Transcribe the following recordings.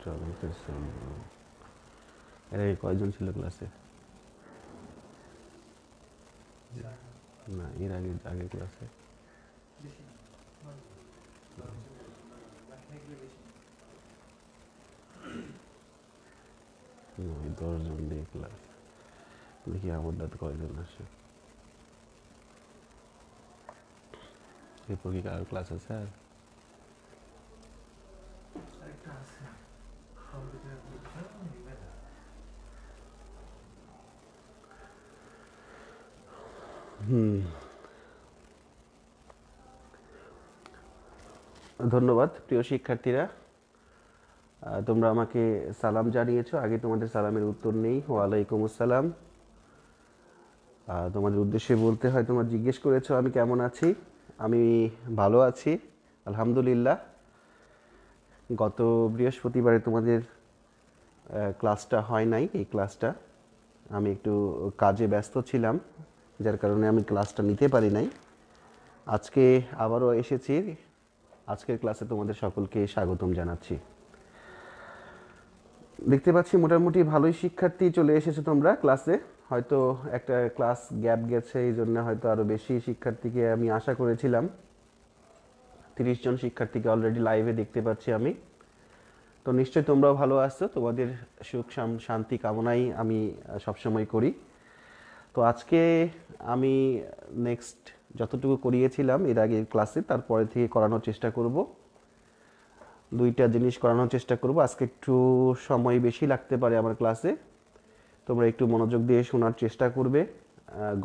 ইলেকট্রনিক্সের এর আগে কয়জন ছিল ক্লাসে? না, এর আগে আগের ক্লাসে ওই 10 জন দিয়ে ক্লাস। দেখি আমারটাতে কয়জন আসে। এরপর কি কারোর ক্লাস আছে আর? ধন্যবাদ প্রিয় শিক্ষার্থীরা, তোমরা আমাকে সালাম জানিয়েছো। আগে তোমাদের সালামের উত্তর নেই। ওয়ালাইকুম আসসালাম। তোমাদের উদ্দেশ্যে বলতে হয়, তোমরা জিজ্ঞেস করেছো আমি কেমন আছি। আমি ভালো আছি আলহামদুলিল্লাহ। গত বৃহস্পতিবারে তোমাদের ক্লাসটা হয় নাই। এই ক্লাসটা আমি একটু কাজে ব্যস্ত ছিলাম, যার কারণে আমি ক্লাসটা নিতে পারি নাই। আজকে আবারও এসেছি। আজকের ক্লাসে তোমাদের সকলকে স্বাগতম জানাচ্ছি। দেখতে পাচ্ছি মোটামুটি ভালোই শিক্ষার্থী চলে এসেছে তোমরা ক্লাসে। হয়তো একটা ক্লাস গ্যাপ গেছে, এই জন্য হয়তো আরও বেশি শিক্ষার্থীকে আমি আশা করেছিলাম। 30 জন শিক্ষার্থীকে অলরেডি লাইভে দেখতে পাচ্ছি আমি। তো নিশ্চয়ই তোমরাও ভালো আছো। তোমাদের সুখ শান্তি কামনাই আমি সবসময় করি। তো আজকে আমি নেক্সট যতটুকু করিয়েছিলাম এর আগে ক্লাসে, তারপরে থেকে করানোর চেষ্টা করব। 2টা জিনিস করানোর চেষ্টা করব। আজকে একটু সময় বেশি লাগতে পারে আমার ক্লাসে। তোমরা একটু মনোযোগ দিয়ে শোনার চেষ্টা করবে।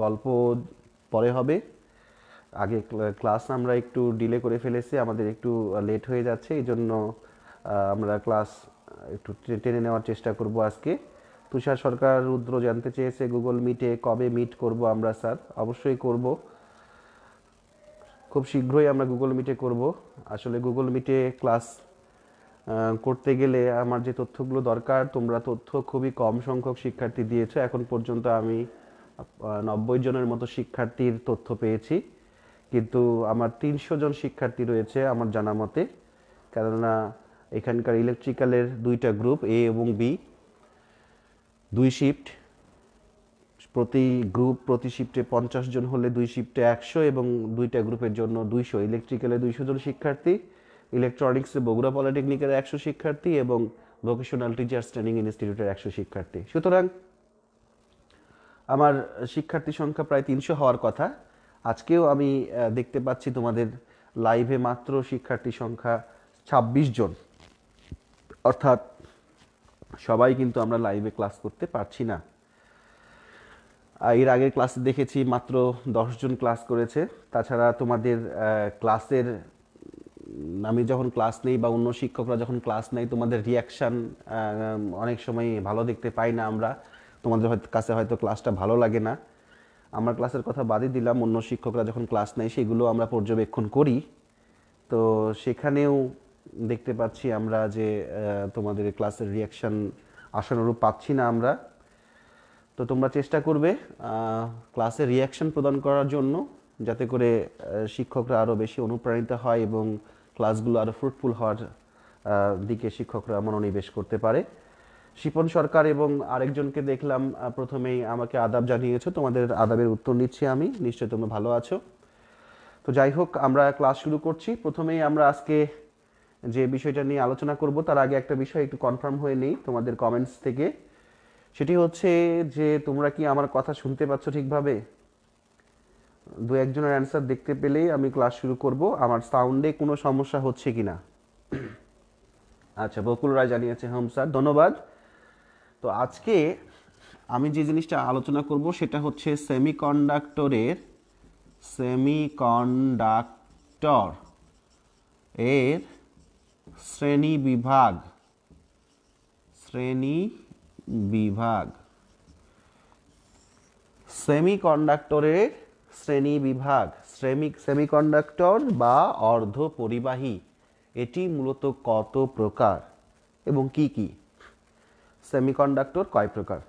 গল্প পরে হবে। আগে ক্লাস আমরা একটু ডিলে করে ফেলেছি, আমাদের একটু লেট হয়ে যাচ্ছে, এই জন্য আমরা ক্লাস একটু টেনে নেওয়ার চেষ্টা করব আজকে। তুষার সরকার রুদ্র জানতে চেয়েছে গুগল মিটে কবে মিট করব আমরা। স্যার অবশ্যই করব, খুব শীঘ্রই আমরা গুগল মিটে করব। আসলে গুগল মিটে ক্লাস করতে গেলে আমার যে তথ্যগুলো দরকার, তোমরা তথ্য খুবই কম সংখ্যক শিক্ষার্থী দিয়েছো। এখন পর্যন্ত আমি 90 জনের মতো শিক্ষার্থীর তথ্য পেয়েছি, কিন্তু আমার 300 জন শিক্ষার্থী রয়েছে আমার জানা মতে। কেননা এখানকার ইলেকট্রিক্যালের 2টা গ্রুপ, এ এবং বি, 2 শিফট। প্রতি গ্রুপ প্রতি শিফটে 50 জন হলে 2 শিফটে 100, এবং 2টা গ্রুপের জন্য 200। ইলেকট্রিক্যালে 200 জন শিক্ষার্থী, ইলেকট্রনিক্সে বগুড়া পলিটেকনিকের 100 শিক্ষার্থী, এবং ভোকেশনাল টিচার্স ট্রেনিং ইনস্টিটিউটের 100 শিক্ষার্থী। সুতরাং আমার শিক্ষার্থী সংখ্যা প্রায় 300 হওয়ার কথা। আজকেও আমি দেখতে পাচ্ছি তোমাদের লাইভে মাত্র শিক্ষার্থী সংখ্যা 26 জন। অর্থাৎ সবাই কিন্তু আমরা লাইভে ক্লাস করতে পারছি না। এর আগের ক্লাসে দেখেছি মাত্র 10 জন ক্লাস করেছে। তাছাড়া তোমাদের ক্লাসের, আমি যখন ক্লাস নেই বা অন্য শিক্ষকরা যখন ক্লাস নেই, তোমাদের রিয়াকশান অনেক সময় ভালো দেখতে পাই না আমরা। তোমাদের কাছে হয়তো ক্লাসটা ভালো লাগে না। আমার ক্লাসের কথা বাদই দিলাম, অন্য শিক্ষকরা যখন ক্লাস নেয় সেগুলো আমরা পর্যবেক্ষণ করি। তো সেখানেও দেখতে পাচ্ছি আমরা যে তোমাদের ক্লাসের রিয়াকশান আশানুরূপ পাচ্ছি না আমরা। তো তোমরা চেষ্টা করবে ক্লাসে রিয়াকশন প্রদান করার জন্য, যাতে করে শিক্ষকরা আরও বেশি অনুপ্রাণিত হয় এবং ক্লাসগুলো আরও ফ্রুটফুল হওয়ার দিকে শিক্ষকরা মনোনিবেশ করতে পারে। শিপন সরকার এবং আরেকজনকে দেখলাম প্রথমেই আমাকে আদাব জানিয়েছো। তোমাদের আদাবের উত্তর নিচ্ছি আমি। নিশ্চয়ই তোমরা ভালো আছো। তো যাই হোক, আমরা ক্লাস শুরু করছি। প্রথমেই আমরা আজকে যে বিষয়টা নিয়ে আলোচনা করব, তার আগে একটা বিষয় একটু কনফার্ম হয়ে নেই তোমাদের কমেন্টস থেকে। সেটি হচ্ছে যে তোমরা কি আমার কথা শুনতে পাচ্ছ ঠিকভাবে? 2-1 জনের অ্যান্সার দেখতে পেলেই আমি ক্লাস শুরু করব। আমার সাউন্ডে কোনো সমস্যা হচ্ছে কি না? আচ্ছা, বকুল রায় জানিয়েছে হোম স্যার, ধন্যবাদ। তো আজকে আমি যে জিনিসটা আলোচনা করব সেটা হচ্ছে সেমিকন্ডাক্টর এর শ্রেণী বিভাগ। সেমিকন্ডাক্টরের শ্রেণী বিভাগ। সেমিকন্ডাক্টর বা অর্ধ পরিবাহী, এটি মূলত কত প্রকার এবং কি কি? সেমিকন্ডাক্টর কয় প্রকার?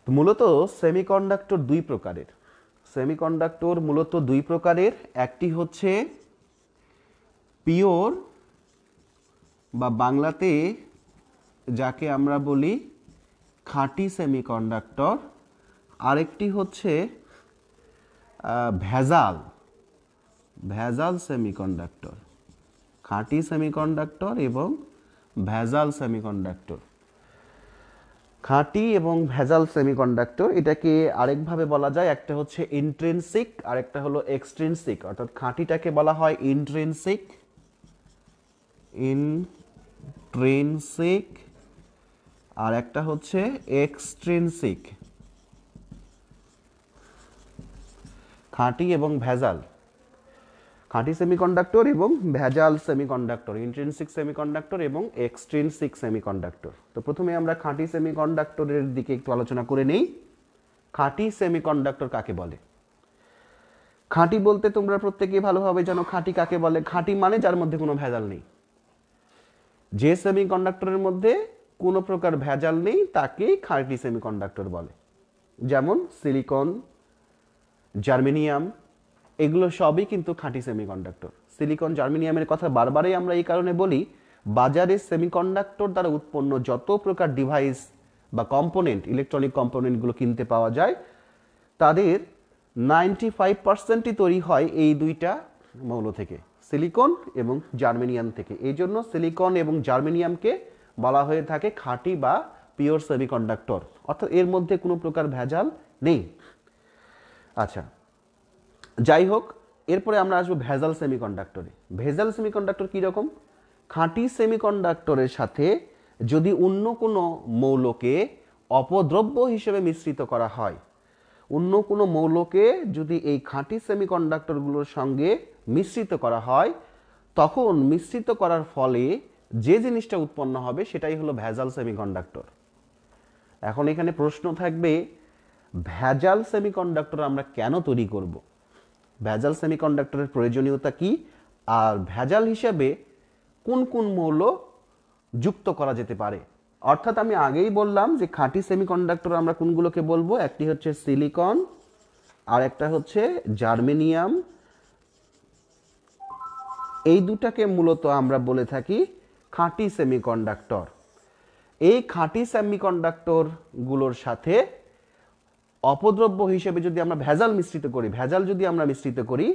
মূলত সেমিকন্ডাক্টর 2 প্রকারের। সেমিকন্ডাক্টর মূলত 2 প্রকারের। একটি হচ্ছে পিওর বা বাংলাতে যাকে আমরা বলি খাঁটি সেমিকন্ডাক্টর, আরেকটি হচ্ছে ভেজাল ভেজাল সেমিকন্ডাক্টর। খাঁটি সেমিকন্ডাক্টর এবং ভেজাল সেমিকন্ডাক্টর। খাঁটি এবং ভেজাল সেমিকন্ডাক্টর এটাকে আরেকভাবে বলা যায়, একটা হচ্ছে ইন্ট্রিনসিক আর একটা হলো এক্সট্রিনসিক। অর্থাৎ খাঁটিটাকে বলা হয় ইন্ট্রিনসিক আর একটা হচ্ছে এক্সট্রিনসিক। খাঁটি এবং ভেজাল, খাঁটি সেমিকন্ডাক্টর এবং ভেজাল সেমিকন্ডাক্টর, ইন্ট্রিনসিক সেমিকন্ডাক্টর এবং এক্সট্রিনসিক সেমিকন্ডাক্টর। তো প্রথমে আমরা খাঁটি সেমিকন্ডাক্টরের দিকে একটু আলোচনা করে নেই। খাঁটি সেমিকন্ডাক্টর কাকে বলে? খাঁটি বলতে তোমরা প্রত্যেকেই ভালোভাবে জানো খাঁটি কাকে বলে। খাঁটি মানে যার মধ্যে কোনো ভেজাল নেই। যে সেমিকন্ডাক্টরের মধ্যে কোনো প্রকার ভেজাল নেই তাকেই খাঁটি সেমিকন্ডাক্টর বলে। যেমন সিলিকন, জার্মেনিয়াম, এগুলো সবই কিন্তু খাঁটি সেমিকন্ডাক্টর। সিলিকন, জার্মেনিয়ামের কথা বারবারই আমরা এই কারণে বলি, বাজারে সেমিকন্ডাক্টর দ্বারা উৎপন্ন যত প্রকার ডিভাইস বা কম্পোনেন্ট, ইলেকট্রনিক কম্পোনেন্টগুলো কিনতে পাওয়া যায়, তাদের 95%ই তৈরি হয় এই দুইটা মৌল থেকে, সিলিকন এবং জার্মেনিয়াম থেকে। এই জন্য সিলিকন এবং জার্মেনিয়ামকে বলা হয়ে থাকে খাঁটি বা পিওর সেমিকন্ডাক্টর, অর্থাৎ এর মধ্যে কোনো প্রকার ভেজাল নেই। আচ্ছা, যাই হোক, এরপরে আমরা আসবো ভেজাল সেমিকন্ডাক্টরে। ভেজাল সেমিকন্ডাক্টর কীরকম? খাঁটি সেমিকন্ডাক্টরের সাথে যদি অন্য কোনো মৌলকে অপদ্রব্য হিসেবে মিশ্রিত করা হয়, অন্য কোনো মৌলকে যদি এই খাঁটি সেমিকন্ডাক্টরগুলোর সঙ্গে মিশ্রিত করা হয়, তখন মিশ্রিত করার ফলে যে জিনিসটা উৎপন্ন হবে সেটাই হলো ভেজাল সেমিকন্ডাক্টর। এখন এখানে প্রশ্ন থাকবে, ভেজাল সেমিকন্ডাক্টর আমরা কেন তৈরি করব? ভেজাল সেমিকন্ডাক্টরের প্রয়োজনীয়তা কি, আর ভেজাল হিসেবে কোন কোন মৌল যুক্ত করা যেতে পারে? অর্থাৎ আমি আগেই বললাম যে খাঁটি সেমিকন্ডাক্টর আমরা কোনগুলোকে বলবো, একটি হচ্ছে সিলিকন আর একটা হচ্ছে জার্মেনিয়াম। এই দুটাকে মূলত আমরা বলে থাকি খাঁটি সেমিকন্ডাক্টর। এই খাঁটি সেমিকন্ডাক্টর গুলোর সাথে অপদ্রব্য হিসেবে যদি আমরা ভেজাল মিশ্রিত করি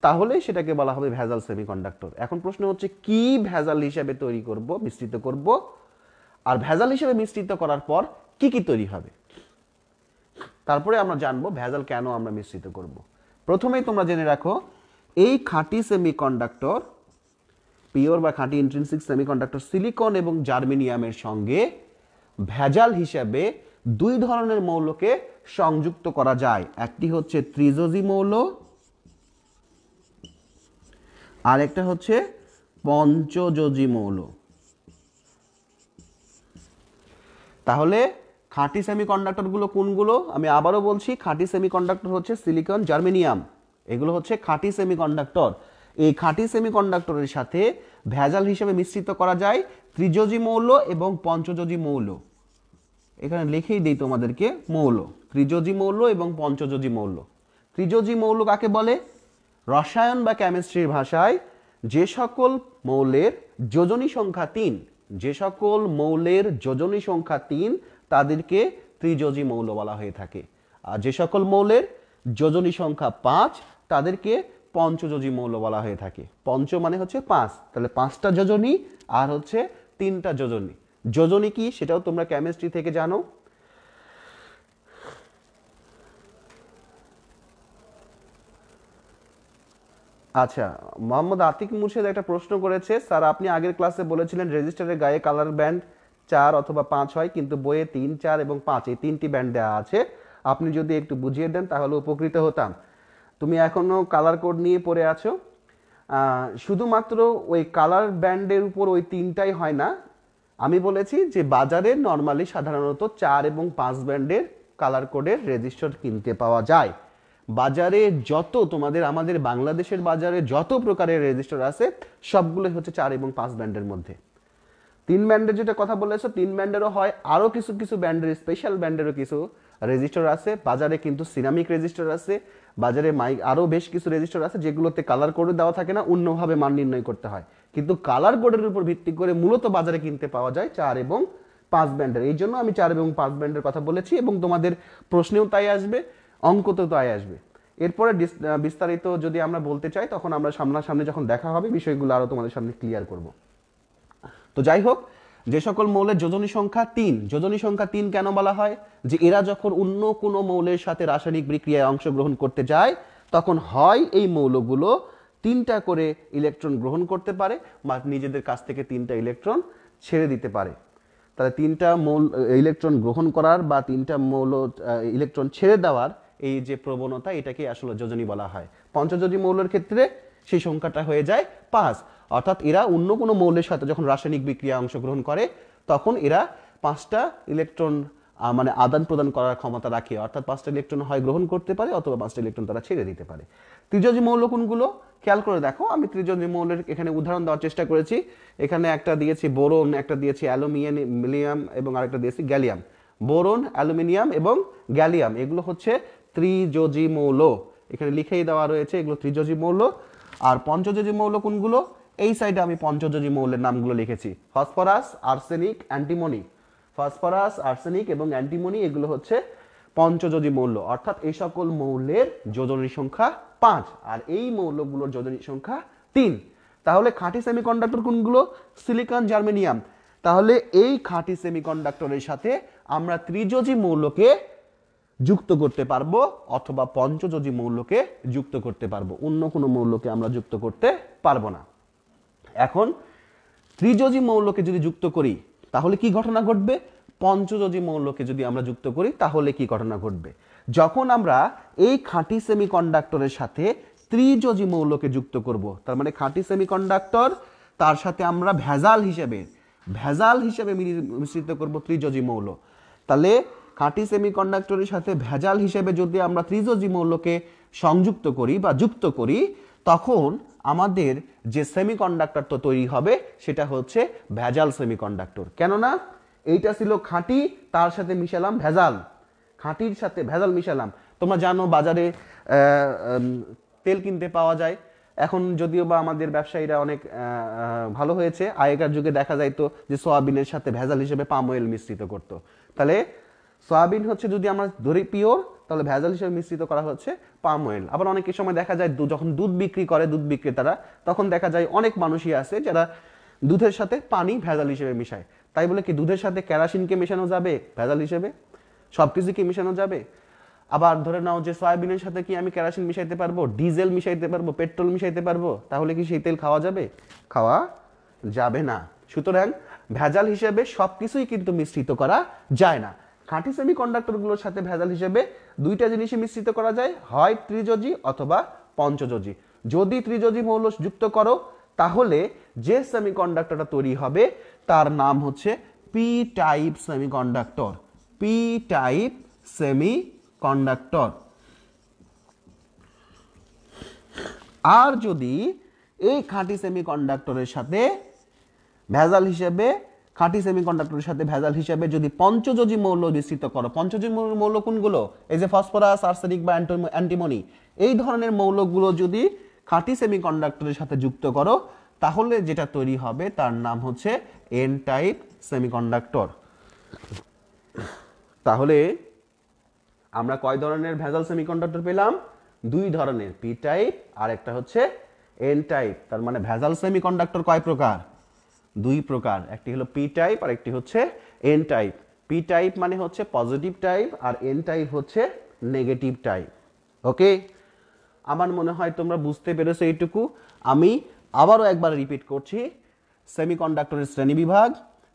তাহলে সেটাকে বলা হবে ভেজাল সেমিকন্ডাক্টর। এখন প্রশ্ন হচ্ছে কি ভেজাল হিসেবে তৈরি করব, মিশ্রিত করব, আর ভেজাল হিসেবে মিশ্রিত করার পর কি কি তৈরি হবে, তারপরে আমরা জানবো ভেজাল কেন আমরা মিশ্রিত করব। প্রথমেই তোমরা জেনে রাখো, এই খাঁটি সেমিকন্ডাক্টর, পিওর বা খাঁটি ইন্ট্রিনসিক সেমিকন্ডাক্টর সিলিকন এবং জার্মেনিয়ামের সঙ্গে ভেজাল হিসেবে দুই ধরনের মৌলকে সংযুক্ত করা যায়। একটি হচ্ছে ত্রিযোজী মৌল আর একটা হচ্ছে পঞ্চযোজী মৌল। তাহলে খাঁটি সেমিকন্ডাক্টরগুলো কোনগুলো? আমি আবারও বলছি, খাঁটি সেমিকন্ডাক্টর হচ্ছে সিলিকন, জার্মেনিয়াম, এগুলো হচ্ছে খাঁটি সেমিকন্ডাক্টর। এই খাঁটি সেমিকন্ডাক্টরের সাথে ভেজাল হিসেবে মিশ্রিত করা যায় ত্রিযোজী মৌল এবং পঞ্চযোজী মৌল। এখানে লিখেই দিই তোমাদেরকে মৌল, ত্রিযোজী মৌল এবং পঞ্চযোজী মৌল। ত্রিযোজী মৌল কাকে বলে? রসায়ন বা কেমিস্ট্রির ভাষায় যে সকল মৌলের যোজনী সংখ্যা 3, যে সকল মৌলের যোজনী সংখ্যা 3 তাদেরকে ত্রিযোজী মৌল বলা হয়ে থাকে। আর যে সকল মৌলের যোজনী সংখ্যা 5 তাদেরকে পঞ্চযোজী মৌল বলা হয়ে থাকে। পঞ্চ মানে হচ্ছে 5, তাহলে 5টা যোজনী আর হচ্ছে 3টা যোজনী। যোজনী কি সেটাও তোমরা কেমিস্ট্রি থেকে জানো। আচ্ছা, মোহাম্মদ আতিক মুর্শেদ একটা প্রশ্ন করেছে, স্যার আপনি আগের ক্লাসে বলেছিলেন রেজিস্টারের গায়ে কালার ব্যান্ড 4 অথবা 5 হয়, কিন্তু বইয়ে 3, 4 এবং 5 এই 3টি ব্যান্ড দেওয়া আছে। আপনি যদি একটু বুঝিয়ে দেন তাহলে উপকৃত হতাম। তুমি এখনো কালার কোড নিয়ে পড়ে আছো। শুধুমাত্র ওই কালার ব্যান্ডের উপর ওই 3টাই হয় না, আমি বলেছি যে বাজারে নর্মালি সাধারণত 4 এবং 5 ব্যান্ডের কালার কোডের রেজিস্টার কিনতে পাওয়া যায়। বাজারে যত আমাদের বাংলাদেশের বাজারে যত প্রকারের রেজিস্টার আছে সবগুলোই হচ্ছে 4 এবং 5 ব্যান্ডের মধ্যে। 3 ব্যান্ডের যেটা কথা বলেছো, 3 ব্যান্ডেরও হয়, আরও কিছু কিছু ব্যান্ডের, স্পেশাল ব্যান্ডেরও কিছু রেজিস্টার আছে। বাজারে কিন্তু সিরামিক রেজিস্টার আছে, বাজারে আরও বেশ কিছু রেজিস্টার আছে যেগুলোতে কালার কোড দেওয়া থাকে না, অন্যভাবে মান নির্ণয় করতে হয়। কিন্তু কালার কোডের উপর ভিত্তি করে মূলত বাজারে কিনতে পাওয়া যায় 4 এবং পাঁচ ব্যান্ডের। এই জন্য আমি 4 এবং 5 ব্যান্ডের কথা বলেছি, এবং তোমাদের প্রশ্নেও তাই আসবে, অঙ্কতেও তাই আসবে। এরপরে বিস্তারিত যদি আমরা বলতে চাই তখন আমরা সামনাসামনি যখন দেখা হবে বিষয়গুলো আরো তোমাদের সামনে ক্লিয়ার করব। তো যাই হোক, যে সকল মৌলের যোজনী সংখ্যা 3, যোজনী সংখ্যা 3 কেন বলা হয়? যে এরা যখন অন্য কোনো মৌলের সাথে রাসায়নিক বিক্রিয়ায় অংশগ্রহণ করতে যায় তখন হয় এই মৌলগুলো 3টা করে ইলেকট্রন গ্রহণ করতে পারে বা নিজেদের কাছ থেকে 3টা ইলেকট্রন ছেড়ে দিতে পারে। তাহলে 3টা মৌল ইলেকট্রন গ্রহণ করার বা 3টা মৌল ইলেকট্রন ছেড়ে দেওয়ার এই যে প্রবণতা, এটাকে আসলে যোজনী বলা হয়। পঞ্চযোজী মৌলের ক্ষেত্রে সেই সংখ্যাটা হয়ে যায় 5, অর্থাৎ এরা অন্য কোনো মৌলের সাথে যখন রাসায়নিক বিক্রিয়ায় অংশগ্রহণ করে তখন এরা 5টা ইলেকট্রন মানে আদান প্রদান করার ক্ষমতা রাখে, অর্থাৎ 5টা ইলেকট্রন হয় গ্রহণ করতে পারে অথবা 5টা ইলেকট্রন তারা ছেড়ে দিতে পারে। ত্রিযোজী মৌল কোনগুলো খেয়াল করে দেখো, আমি ত্রিযোজী মৌলের এখানে উদাহরণ দেওয়ার চেষ্টা করেছি। এখানে একটা দিয়েছি বোরন, একটা দিয়েছি অ্যালুমিনিয়াম এবং আরেকটা দিয়েছি গ্যালিয়াম। বোরন, অ্যালুমিনিয়াম এবং গ্যালিয়াম এগুলো হচ্ছে ত্রিযোজী মৌল, এখানে লিখেই দেওয়া রয়েছে এগুলো ত্রিযোজী মৌল। আর পঞ্চযোজী মৌল কোনগুলো? এই সাইডে আমি পঞ্চযোজী মৌলের নামগুলো লিখেছি, phosphorus, arsenic, antimony. Phosphorus, arsenic এবং অ্যান্টিমনি এগুলো হচ্ছে পঞ্চযোজী মৌল, অর্থাৎ এই সকল মৌলের যোজনী সংখ্যা 5 আর এই মৌলগুলোর যোজনী সংখ্যা 3। তাহলে খাঁটি সেমিকন্ডাক্টর কোনগুলো? Silicon, germanium. তাহলে এই খাঁটি সেমিকন্ডাক্টরের সাথে আমরা ত্রিযোজী মৌলকে যুক্ত করতে পারবো অথবা পঞ্চযোজী মৌলকে যুক্ত করতে পারবো, অন্য কোনো মৌলকে আমরা যুক্ত করতে পারবো না। এখন ত্রিযোজী মৌলকে যদি যুক্ত করি তাহলে কি ঘটনা ঘটবে? পঞ্চযোজী মৌলকে যদি আমরা যুক্ত করি তাহলে কি ঘটনা ঘটবে? যখন আমরা এই খাঁটি সেমিকন্ডাক্টরের সাথে ত্রিযোজী মৌলকে যুক্ত করব, তার মানে খাঁটি সেমিকন্ডাক্টর তার সাথে আমরা ভেজাল হিসেবে মিশ্রিত করব ত্রিযোজী মৌল। তাহলে খাঁটি সেমিকন্ডাক্টরের সাথে ভেজাল হিসেবে যদি আমরা ত্রিযোজী মৌলকে সংযুক্ত করি বা যুক্ত করি তখন আমাদের যে সেমিকন্ডাক্টরটা তৈরি হবে সেটা হচ্ছে ভেজাল সেমিকন্ডাক্টর। কেননা এইটা ছিল খাঁটি, তার সাথে মিশালাম ভেজাল, খাঁটির সাথে ভেজাল মিশালাম। তোমরা জানো বাজারে তেল কিনতে পাওয়া যায়, এখন যদিও বা আমাদের ব্যবসায়ীরা অনেক ভালো হয়েছে, আগেকার যুগে দেখা যাইতো যে সয়াবিনের সাথে ভেজাল হিসেবে পাম অয়েল মিশ্রিত করতো। তাহলে সয়াবিন হচ্ছে যদি আমরা ধরি পিওর, তাহলে ভেজাল হিসেবে মিশ্রিত করা হচ্ছে পাম অয়েল। আবার অনেকের সময় দেখা যায় যখন দুধ বিক্রি করে দুধ বিক্রেতারা, তখন দেখা যায় অনেক মানুষই আছে যারা দুধের সাথে পানি ভেজাল হিসেবে মিশায়। তাই বলে কি দুধের সাথে কেরোসিনকে মেশানো যাবে ভেজাল হিসেবে? সব কিছুকে মেশানো যাবে? আবার ধরে নাও যে সয়াবিনের সাথে কি আমি কেরোসিন মিশাইতে পারবো, ডিজেল মিশাইতে পারবো, পেট্রোল মিশাইতে পারবো, তাহলে কি সেই তেল খাওয়া যাবে? খাওয়া যাবে না। সুতরাং ভেজাল হিসেবে সবকিছুই কিন্তু মিশ্রিত করা যায় না। খাঁটি সেমিকন্ডাক্টরগুলোর সাথে ভেজাল হিসেবে দুইটা জিনিসই মিশ্রিত করা যায়, হয় ত্রিযোজী অথবা পঞ্চযোজী। যদি ত্রিযোজী মৌল যুক্ত করো তাহলে যে সেমিকন্ডাক্টরটা তৈরি হবে তার নাম হচ্ছে P type semiconductor. P type semiconductor. আর যদি এই খাঁটি সেমিকন্ডাক্টরের সাথে ভেজাল হিসেবে যদি পঞ্চযোজী মৌল মিশ্রিত করো, পঞ্চযোজী মৌল কোনগুলো? এই যে ফসফরাস, আর্সেনিক বা অ্যান্টিমনি, এই ধরনের মৌলগুলো যদি খাঁটি সেমিকন্ডাক্টরের সাথে যুক্ত করো তাহলে যেটা তৈরি হবে তার নাম হচ্ছে এন টাইপ সেমিকন্ডাক্টর। তাহলে আমরা কয় ধরনের ভেজাল সেমিকন্ডাক্টর পেলাম? 2 ধরনের, পি টাইপ আর একটা হচ্ছে এন টাইপ। তার মানে ভেজাল সেমিকন্ডাক্টর কয় প্রকার? 2 প্রকার, একটি হলো পি টাইপ আর একটি হচ্ছে এন টাইপ। পি টাইপ মানে হচ্ছে পজিটিভ টাইপ আর এন টাইপ হচ্ছে নেগেটিভ টাইপ। ওকে, আমার মনে হয় তোমরা বুঝতে পেরেছো এইটুকু। আমি আবারও একবার রিপিট করছি, সেমিকন্ডাক্টরের শ্রেণীবিভাগ।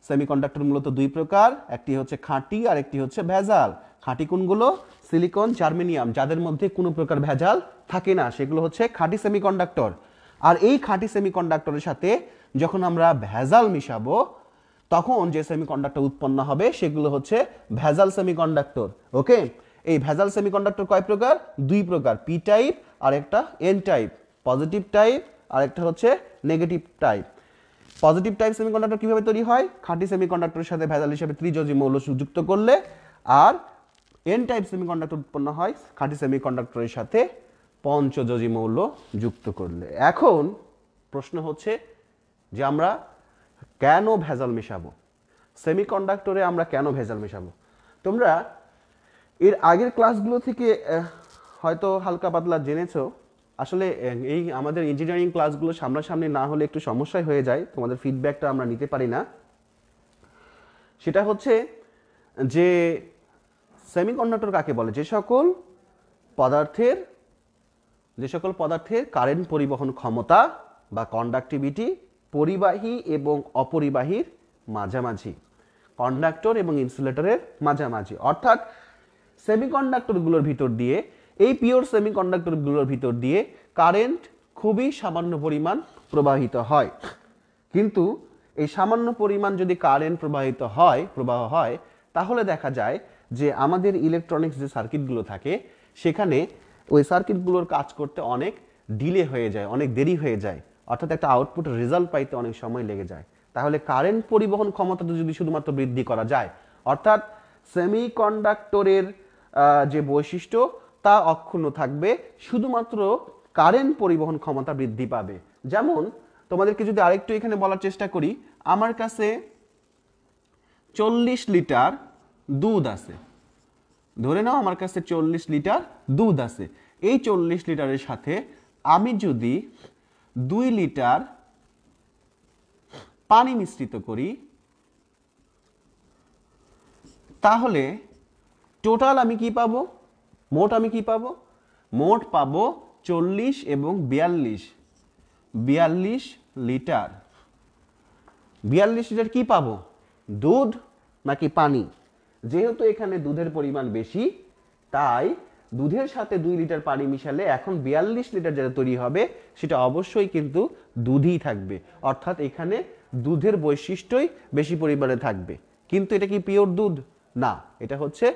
সেমিকন্ডাক্টর মূলত 2 প্রকার, একটি হচ্ছে খাঁটি আর একটি হচ্ছে ভেজাল। খাঁটি কোনগুলো? সিলিকন, জার্মেনিয়াম, যাদের মধ্যে কোনো প্রকার ভেজাল থাকে না, সেগুলো হচ্ছে খাঁটি সেমিকন্ডাক্টর। আর এই খাঁটি সেমিকন্ডাক্টরের সাথে যখন আমরা ভেজাল মিশাবো তখন যে সেমিকন্ডাক্টর উৎপন্ন হবে সেগুলো হচ্ছে ভেজাল সেমিকন্ডাক্টর। ওকে, এই ভেজাল সেমিকন্ডাক্টর কয় প্রকার? 2 প্রকার, পি টাইপ আর একটা এন টাইপ। পজিটিভ টাইপ আর একটা হচ্ছে negative type. Positive type semiconductor কিভাবে তৈরি হয়? খাঁটি সেমিকন্ডাক্টরের সাথে ভেজাল হিসেবে ত্রিযোজী মৌল যুক্ত করলে। আর এন টাইপ সেমিকন্ডাক্টর উৎপন্ন হয় খাঁটি সেমিকন্ডাক্টরের সাথে পঞ্চযোজী মৌল যুক্ত করলে। এখন প্রশ্ন হচ্ছে যে আমরা কেন ভেজাল মেশাবো? সেমিকন্ডাক্টরে আমরা কেন ভেজাল মেশাবো? তোমরা এর আগের ক্লাসগুলো থেকে হয়তো হালকা পাতলা জেনেছো। আসলে এই আমাদের ইঞ্জিনিয়ারিং ক্লাসগুলো সামনাসামনি না হলে একটু সমস্যাই হয়ে যায়, তোমাদের ফিডব্যাকটা আমরা নিতে পারি না। সেটা হচ্ছে যে সেমিকন্ডাক্টর কাকে বলে? যে সকল পদার্থের কারেন্ট পরিবহন ক্ষমতা বা কন্ডাক্টিভিটি পরিবাহী এবং অপরিবাহীর মাঝামাঝি, কন্ডাক্টর এবং ইনসুলেটরের মাঝামাঝি। অর্থাৎ সেমিকন্ডাক্টরগুলোর ভিতর দিয়ে, এই পিওর সেমিকন্ডাক্টরগুলোর ভিতর দিয়ে কারেন্ট খুবই সামান্য পরিমাণ প্রবাহিত হয়। কিন্তু এই সামান্য পরিমাণ যদি কারেন্ট প্রবাহ হয় তাহলে দেখা যায় যে আমাদের ইলেকট্রনিক্স যে সার্কিটগুলো থাকে সেখানে ওই সার্কিটগুলোর কাজ করতে অনেক ডিলে হয়ে যায়, অনেক দেরি হয়ে যায়, অর্থাৎ একটা আউটপুট রেজাল্ট পাইতে অনেক সময় লেগে যায়। তাহলে কারেন্ট পরিবহন ক্ষমতাটা যদি শুধুমাত্র বৃদ্ধি করা যায়, অর্থাৎ সেমিকন্ডাক্টরের যে বৈশিষ্ট্য তা অক্ষুণ্ণ থাকবে, শুধুমাত্র কারেন্ট পরিবহন ক্ষমতা বৃদ্ধি পাবে। যেমন তোমাদেরকে যদি আরেকটু এখানে বলার চেষ্টা করি, আমার কাছে 40 লিটার দুধ আছে, ধরে নাও আমার কাছে 40 লিটার দুধ আছে। এই 40 লিটারের সাথে আমি যদি 2 লিটার পানি মিশ্রিত করি, তাহলে টোটাল আমি কি পাবো? মোট পাবো 40 এবং 42 লিটার। 42 লিটার কি পাবো? দুধ নাকি পানি? যেহেতু এখানে দুধের পরিমাণ বেশি, তাই দুধের সাথে 2 লিটার পানি মিশালে এখন 42 লিটার যেটা তৈরি হবে সেটা অবশ্যই কিন্তু দুধই থাকবে। অর্থাৎ এখানে দুধের বৈশিষ্ট্যই বেশি পরিমাণে থাকবে। কিন্তু এটা কি পিওর দুধ? না, এটা হচ্ছে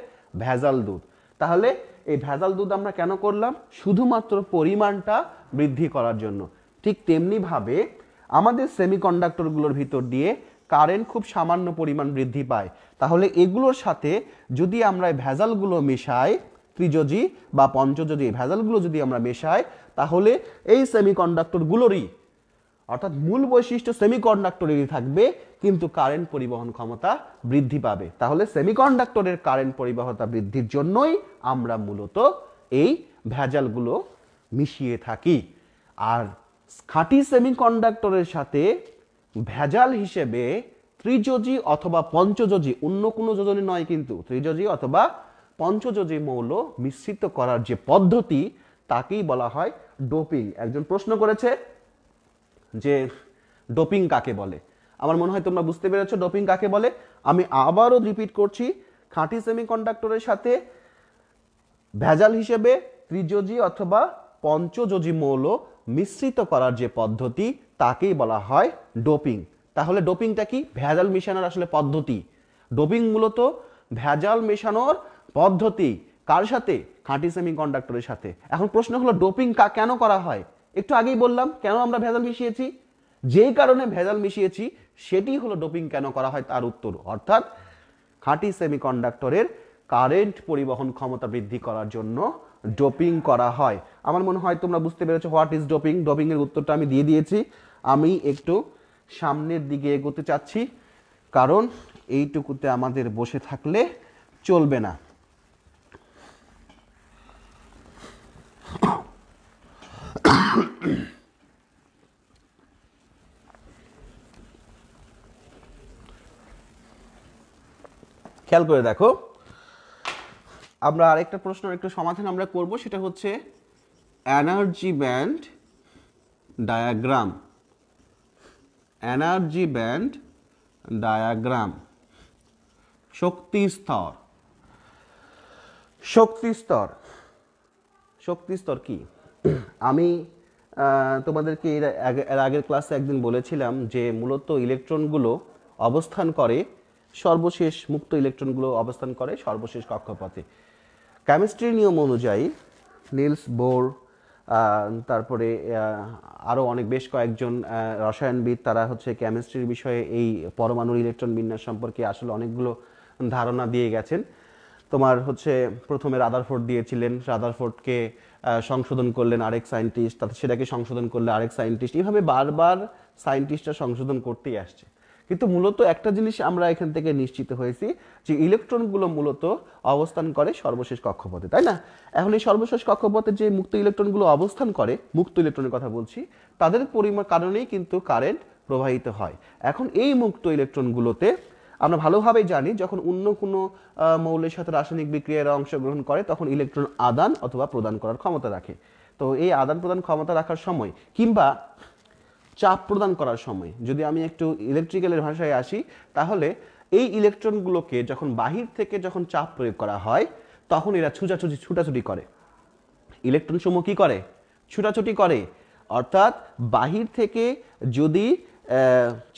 ভেজাল দুধ। তাহলে এই ভেজাল দুধ আমরা কেন করলাম? শুধুমাত্র পরিমাণটা বৃদ্ধি করার জন্য। ঠিক তেমনি ভাবে আমাদের সেমিকন্ডাক্টরগুলোর ভিতর দিয়ে কারেন্ট খুব সামান্য পরিমাণ বৃদ্ধি পায়। তাহলে এগুলোর সাথে যদি আমরা ভেজালগুলো মেশাই, ত্রিযোজী বা পঞ্চযোজী ভেজালগুলো যদি আমরা মেশাই, তাহলে এই সেমিকন্ডাক্টরগুলোরই, অর্থাৎ মূল বৈশিষ্ট্য সেমিকন্ডাক্টরেরই থাকবে, কিন্তু কারেন্ট পরিবহন ক্ষমতা বৃদ্ধি পাবে। তাহলে সেমিকন্ডাক্টরের কারেন্ট পরিবহনতা বৃদ্ধির জন্যই আমরা মূলত এই ভেজালগুলো মিশিয়ে থাকি। আর খাঁটি সেমিকন্ডাক্টরের সাথে ভেজাল হিসেবে ত্রিযোজী অথবা পঞ্চযোজী, অন্য কোনো যোজনী নয় কিন্তু, ত্রিযোজী অথবা পঞ্চযোজী মৌল মিশ্রিত করার যে পদ্ধতি তাকেই বলা হয় ডোপিং। একজন প্রশ্ন করেছে যে ডোপিং কাকে বলে? আমার মনে হয় তোমরা বুঝতে পেরেছো ডোপিং কাকে বলে। আমি আবারও রিপিট করছি, খাঁটি সেমিকন্ডাক্টরের সাথে ভেজাল হিসেবে ত্রিযোজী অথবা পঞ্চযোজী মৌল মিশ্রিত করার যে পদ্ধতি তাকেই বলা হয় ডোপিং। তাহলে ডোপিংটা কি? ভেজাল মেশানোর আসলে পদ্ধতি। ডোপিং মূলত ভেজাল মেশানোর পদ্ধতি। কার সাথে? খাঁটি সেমিকন্ডাক্টরের সাথে। এখন প্রশ্ন হলো ডোপিং কেন করা হয়? একটু আগেই বললাম কেন আমরা ভেজাল মিশিয়েছি। যেই কারণে ভেজাল মিশিয়েছি সেটি হলো ডোপিং কেন করা হয় তার উত্তর। অর্থাৎ খাঁটি সেমিকন্ডাক্টরের কারেন্ট পরিবহন ক্ষমতা বৃদ্ধি করার জন্য ডোপিং করা হয়। আমার মনে হয় তোমরা বুঝতে পেরেছো হোয়াট ইজ ডোপিং। ডোপিং এর উত্তরটা আমি দিয়ে দিয়েছি। আমি একটু সামনের দিকে এগোতে চাচ্ছি, কারণ এইটুকুতে আমাদের বসে থাকলে চলবে না। খেয়াল করে দেখো, আমরা আরেকটা প্রশ্নের একটু সমাধান আমরা করব, সেটা হচ্ছে energy band diagram. Energy band diagram, শক্তি স্তর। শক্তি স্তর কি? আমি তোমাদেরকে এর আগের ক্লাসে একদিন বলেছিলাম যে মূলত ইলেকট্রনগুলো অবস্থান করে সর্বশেষ, মুক্ত ইলেকট্রনগুলো অবস্থান করে সর্বশেষ কক্ষপথে। কেমিস্ট্রির নিয়ম অনুযায়ী নিলস বোর, তারপরে আরও বেশ কয়েকজন রসায়নবিদ, তারা হচ্ছে কেমিস্ট্রির বিষয়ে এই পরমাণুর ইলেকট্রন বিন্যাস সম্পর্কে আসলে অনেকগুলো ধারণা দিয়ে গেছেন। তোমার হচ্ছে প্রথমে রাদারফোর্ড দিয়েছিলেন, রাদারফোর্ডকে সংশোধন করলেন আরেক সায়েন্টিস্ট, তাতে সেটাকে সংশোধন করলে আরেক সায়েন্টিস্ট, এইভাবে বারবার সায়েন্টিস্টরা সংশোধন করতেই আসছে। কিন্তু মূলত একটা জিনিস আমরা এখান থেকে নিশ্চিত হয়েছি যে ইলেকট্রনগুলো মূলত অবস্থান করে সর্বশেষ কক্ষপথে, তাই না? এখন এই সর্বশেষ কক্ষপথে যে মুক্ত ইলেকট্রনগুলো অবস্থান করে, মুক্ত ইলেকট্রনের কথা বলছি, তাদের পরিমাণ কারণেই কিন্তু কারেন্ট প্রবাহিত হয়। এখন এই মুক্ত ইলেকট্রনগুলোতে আমরা ভালোভাবেই জানি যখন অন্য কোনো মৌলের সাথে রাসায়নিক বিক্রিয়ায় অংশগ্রহণ করে তখন ইলেকট্রন আদান অথবা প্রদান করার ক্ষমতা রাখে। তো এই আদান প্রদান ক্ষমতা রাখার সময় কিংবা চাপ প্রদান করার সময় যদি আমি একটু ইলেকট্রিক্যালের ভাষায় আসি, তাহলে এই ইলেকট্রনগুলোকে যখন বাহির থেকে যখন চাপ প্রয়োগ করা হয় তখন এরা ছুটাছুটি করে। ইলেকট্রন সমূহ কি করে? ছুটাছুটি করে। অর্থাৎ বাহির থেকে যদি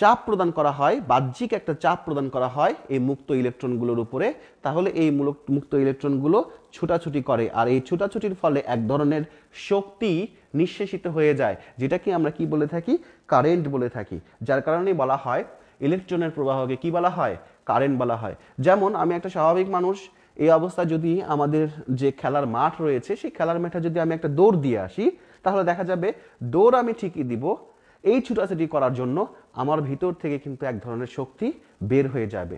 চাপ প্রদান করা হয়, বাহ্যিক একটা চাপ প্রদান করা হয় এই মুক্ত ইলেকট্রনগুলোর উপরে, তাহলে এই মুক্ত ইলেকট্রনগুলো ছুটাছুটি করে, আর এই ছুটাছুটির ফলে এক ধরনের শক্তি নিঃশেষিত হয়ে যায়, যেটাকে আমরা কি বলে থাকি? কারেন্ট বলে থাকি। যার কারণে বলা হয় ইলেকট্রনের প্রবাহকে কি বলা হয়? কারেন্ট বলা হয়। যেমন আমি একটা স্বাভাবিক মানুষ, এই অবস্থায় যদি আমাদের যে খেলার মাঠ রয়েছে সেই খেলার মাঠে যদি আমি একটা দৌড় দিয়ে আসি, তাহলে দেখা যাবে দৌড় আমি ঠিকই দিব, এই ছুটাছুটি করার জন্য আমার ভিতর থেকে কিন্তু এক ধরনের শক্তি বের হয়ে যাবে।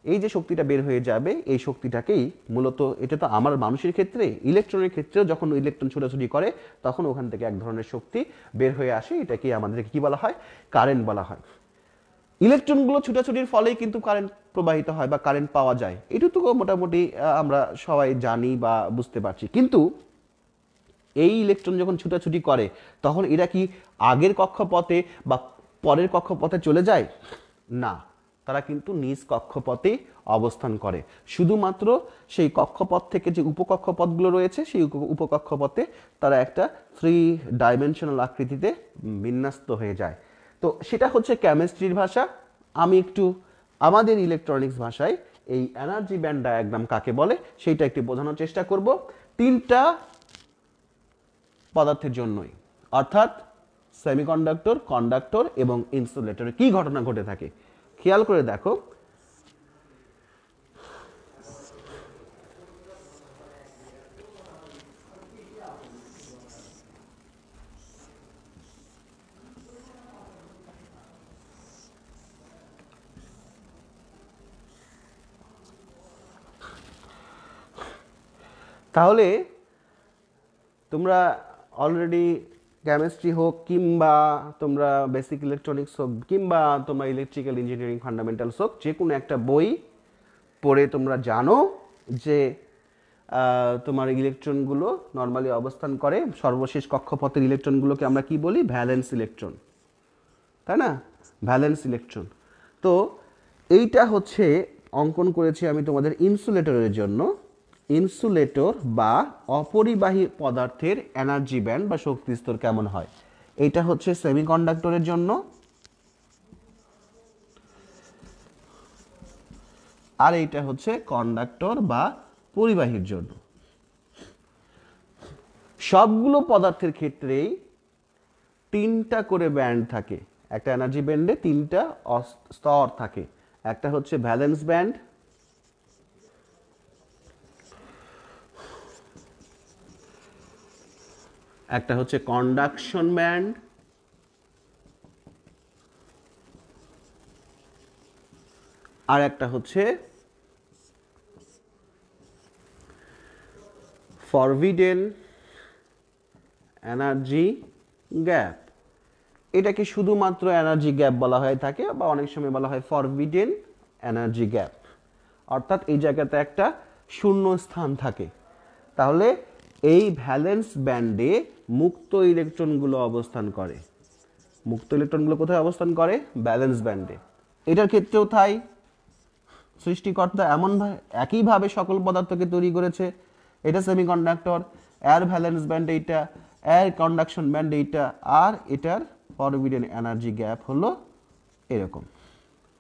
এই যে শক্তিটা বের হয়ে যাবে, এই শক্তিটাকেই মূলত, এটা তো আমার মানুষের ক্ষেত্রে, ইলেকট্রনের ক্ষেত্রেও যখন ইলেকট্রন ছুটাছুটি করে তখন ওখান থেকে এক ধরনের শক্তি বের হয়ে আসে, এটাকে আমাদেরকে কি বলা হয়? কারেন্ট বলা হয়। ইলেকট্রনগুলো ছুটাছুটির ফলেই কিন্তু কারেন্ট প্রবাহিত হয় বা কারেন্ট পাওয়া যায়, এটুকু মোটামুটি আমরা সবাই জানি বা বুঝতে পারছি। কিন্তু এই ইলেকট্রন যখন ছুটাছুটি করে তখন এরা কি আগের কক্ষপথে বা পরের কক্ষপথে চলে যায়? না, তারা কিন্তু নিজ কক্ষপথে অবস্থান করে। শুধুমাত্র সেই কক্ষপথ থেকে যে উপকক্ষপথগুলো রয়েছে সেই উপকক্ষপথে তারা একটা 3 ডাইমেনশনাল আকৃতিতে বিন্যস্ত হয়ে যায়। তো সেটা হচ্ছে কেমিস্ট্রির ভাষা। আমি একটু আমাদের ইলেকট্রনিক্স ভাষায় এই এনার্জি ব্যান্ড ডায়াগ্রাম কাকে বলে সেইটা একটু বোঝানোর চেষ্টা করব। 3টা পদার্থের জন্যই, অর্থাৎ সেমিকন্ডাক্টর, কন্ডাক্টর এবং ইনসুলেটরে কি ঘটনা ঘটে থাকে খেয়াল করে দেখো। তাহলে তোমরা অলরেডি কেমিস্ট্রি হোক কিংবা তোমরা বেসিক ইলেকট্রনিক্স হোক কিংবা তোমরা ইলেকট্রিক্যাল ইঞ্জিনিয়ারিং ফান্ডামেন্টালস হোক, যে কোনো একটা বই পড়ে তোমরা জানো যে তোমার ইলেকট্রনগুলো নর্মালি অবস্থান করে সর্বশেষ কক্ষপথের ইলেকট্রনগুলোকে আমরা কি বলি? ভ্যালেন্স ইলেকট্রন, তাই না? Valence electron. তো এইটা হচ্ছে অঙ্কন করেছি আমি তোমাদের ইনসুলেটরের জন্য। ইনসুলেটর বা অপরিবাহী পদার্থের এনার্জি ব্যান্ড বা শক্তি স্তর কেমন হয়, এইটা হচ্ছে সেমিকন্ডাক্টরের জন্য, আর এইটা হচ্ছে কন্ডাক্টর বা পরিবাহীর জন্য। সবগুলো পদার্থের ক্ষেত্রেই 3টা করে ব্যান্ড থাকে। একটা এনার্জি ব্যান্ডে 3টা স্তর থাকে। একটা হচ্ছে ভ্যালেন্স ব্যান্ড, একটা হচ্ছে কন্ডাকশন ব্যান্ড, আর একটা হচ্ছে ফরবিডেন এনার্জি গ্যাপ। এটাকে শুধুমাত্র এনার্জি গ্যাপ বলা হয়ে থাকে বা অনেক সময় বলা হয় ফরবিডেন এনার্জি গ্যাপ, অর্থাৎ এই জায়গাতে একটা শূন্য স্থান থাকে। তাহলে এই ভ্যালেন্স ব্যান্ডে মুক্ত ইলেকট্রনগুলো অবস্থান করে। মুক্ত ইলেকট্রনগুলো কোথায় অবস্থান করে? ভ্যালেন্স ব্যান্ডে। এটার ক্ষেত্রেও তাই, সৃষ্টিকর্তা একইভাবে সকল পদার্থকে তৈরি করেছে। এটা সেমিকন্ডাক্টর, এর ভ্যালেন্স ব্যান্ড এইটা, এর কন্ডাকশন ব্যান্ড এইটা, আর এটার ফরবিডেন এনার্জি গ্যাপ হলো এরকম।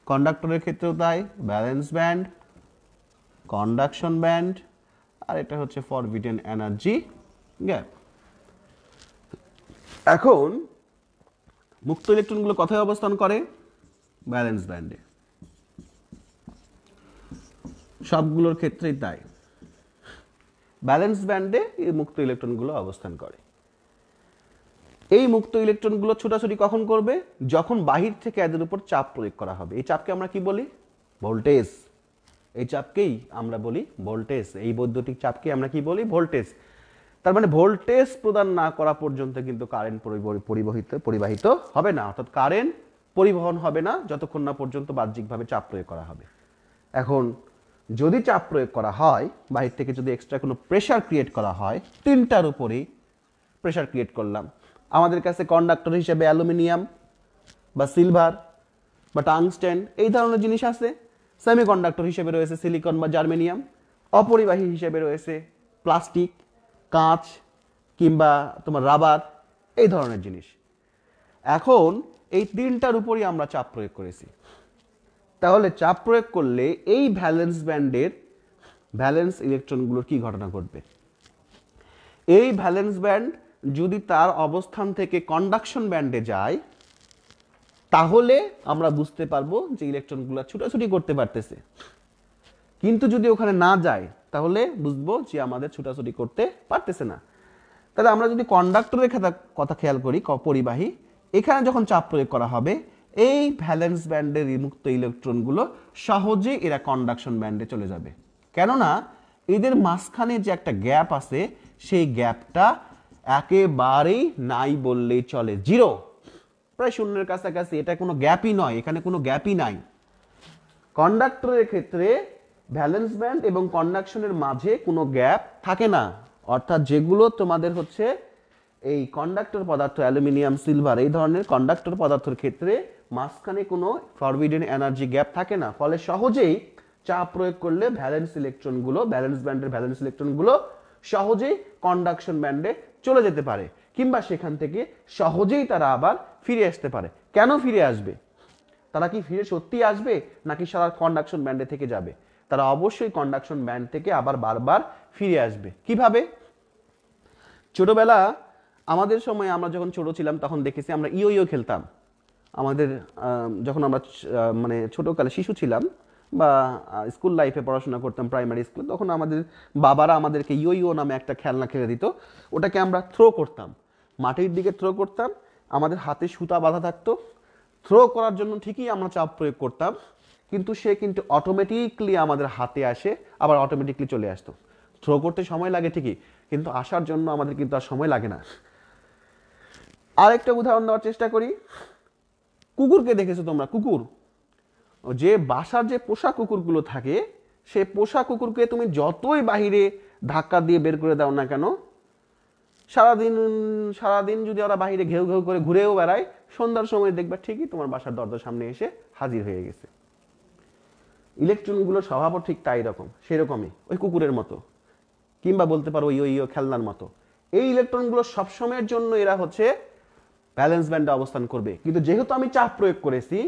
কন্ডাক্টরের ক্ষেত্রেও তাই, ভ্যালেন্স ব্যান্ড, কন্ডাকশন ব্যান্ড, আর এটা হচ্ছে ফরবিডেন এনার্জি গ্যাপ। এখন মুক্ত ইলেকট্রনগুলো কোথায় অবস্থান করে? ভ্যালেন্স ব্যান্ডে। সবগুলোর ক্ষেত্রেই তাই, ব্যালেন্স ব্যান্ডে এই মুক্ত ইলেকট্রনগুলো অবস্থান করে। এই মুক্ত ইলেকট্রনগুলো ছোটাছুটি কখন করবে? যখন বাহির থেকে এদের উপর চাপ প্রয়োগ করা হবে। এই চাপকে আমরা কি বলি? ভোল্টেজ। এই চাপকেই আমরা বলি ভোল্টেজ। এই বৈদ্যুতিক চাপকে আমরা কি বলি? ভোল্টেজ। তার মানে ভোল্টেজ প্রদান না করা পর্যন্ত কিন্তু কারেন্ট পরিবাহিত হবে না, অর্থাৎ কারেন্ট পরিবহন হবে না যতক্ষণ না পর্যন্ত বাহ্যিকভাবে চাপ প্রয়োগ করা হবে। এখন যদি চাপ প্রয়োগ করা হয়, বাহির থেকে যদি এক্সট্রা কোনো প্রেসার ক্রিয়েট করা হয়, তিনটার উপরেই প্রেসার ক্রিয়েট করলাম, আমাদের কাছে কন্ডাক্টর হিসেবে অ্যালুমিনিয়াম বা সিলভার বা টাংস্টেন এই ধরনের জিনিস আছে, সেমিকন্ডাক্টর হিসেবে রয়েছে সিলিকন বা জার্মেনিয়াম, অপরিবাহী হিসেবে রয়েছে প্লাস্টিক, কাঁচ কিংবা তোমার রাবার, এই ধরনের জিনিস। এখন এই তিনটার উপরই আমরা চাপ প্রয়োগ করেছি। তাহলে চাপ প্রয়োগ করলে এই ভ্যালেন্স ব্যান্ডের ভ্যালেন্স ইলেকট্রনগুলোর কি ঘটনা ঘটবে? এই ভ্যালেন্স ব্যান্ড যদি তার অবস্থান থেকে কন্ডাকশন ব্যান্ডে যায়, তাহলে আমরা বুঝতে পারবো যে ইলেকট্রনগুলো ছুটাছুটি করতে পারতেছে। কিন্তু যদি ওখানে না যায়, তাহলে বুঝবো যে আমাদের ছুটাছুটি করতে পারতেছে না। তাহলে আমরা যদি কন্ডাক্টরের কথা খেয়াল করি, পরিবাহী, এখানে যখন চাপ প্রয়োগ করা হবে, এই ভ্যালেন্স ব্যান্ডের মুক্ত ইলেকট্রনগুলো সহজেই এরা কন্ডাকশন ব্যান্ডে চলে যাবে। কেননা এদের মাঝখানে যে একটা গ্যাপ আছে, সেই গ্যাপটা একেবারেই নাই বললেই চলে, জিরো, প্রায় শূন্যের কাছাকাছি। এটা কোনো গ্যাপই নয়, এখানে কোনো গ্যাপই নাই। কন্ডাক্টরের ক্ষেত্রে ভ্যালেন্স ব্যান্ড এবং কন্ডাকশনের মাঝে কোনো গ্যাপ থাকে না, অর্থাৎ যেগুলো তোমাদের হচ্ছে এই কন্ডাক্টর পদার্থ, অ্যালুমিনিয়াম, সিলভার, এই ধরনের কন্ডাক্টর পদার্থের ক্ষেত্রে মাঝখানে কোনো ফরবিডেন এনার্জি গ্যাপ থাকে না। ফলে সহজেই চাপ প্রয়োগ করলে ভ্যালেন্স ইলেকট্রনগুলো, ভ্যালেন্স ব্যান্ডের ভ্যালেন্স ইলেকট্রনগুলো সহজেই কন্ডাকশন ব্যান্ডে চলে যেতে পারে, কিংবা সেখান থেকে সহজেই তারা আবার ফিরে আসতে পারে। কেন ফিরে আসবে? তারা কি ফিরে সত্যি আসবে, নাকি সারা কন্ডাকশন ব্যান্ডে থেকে যাবে? তারা অবশ্যই কন্ডাকশন ব্যান্ড থেকে আবার বারবার ফিরে আসবে। কিভাবে? ছোটবেলা আমাদের সময়, আমরা যখন ছোট ছিলাম তখন দেখেছি আমরা ইয়ো ইয়ো খেলতাম। আমাদের যখন আমরা মানে ছোটকালে শিশু ছিলাম বা স্কুল লাইফে পড়াশোনা করতাম প্রাইমারি স্কুলে, তখন আমাদের বাবারা আমাদেরকে ইয়ো ইয়ো নামে একটা খেলনা খেলে দিত। ওটাকে আমরা থ্রো করতাম, মাটির দিকে থ্রো করতাম, আমাদের হাতে সুতা বাঁধা থাকতো। থ্রো করার জন্য ঠিকই আমরা চাপ প্রয়োগ করতাম, কিন্তু সে কিন্তু অটোমেটিকলি আমাদের হাতে আসে, আবার অটোমেটিকলি চলে আসতো। থ্রো করতে সময় লাগে ঠিকই, কিন্তু আসার জন্য আমাদের কিন্তু আর সময় লাগে না। আরেকটা উদাহরণ দেওয়ার চেষ্টা করি। কুকুরকে দেখেছো তোমরা? কুকুর, যে বাসার যে পোষা কুকুরগুলো থাকে, সে পোষা কুকুরকে তুমি যতই বাহিরে ধাক্কা দিয়ে বের করে দাও না কেন, সারাদিন যদি ওরা বাহিরে ঘেউ ঘেউ করে ঘুরেও বেড়ায়, সন্ধ্যার সময় দেখবা ঠিকই তোমার বাসার দরজার সামনে এসে হাজির হয়ে গেছে। ইলেকট্রনগুলোর স্বভাবও ঠিক তাই রকম, সেরকমই, ওই কুকুরের মতো, কিংবা বলতে পারো ওই খেলনার মতো। এই ইলেকট্রনগুলো সবসময়ের জন্য এরা হচ্ছে ভ্যালেন্স ব্যান্ডে অবস্থান করবে, কিন্তু যেহেতু আমি চাপ প্রয়োগ করেছি,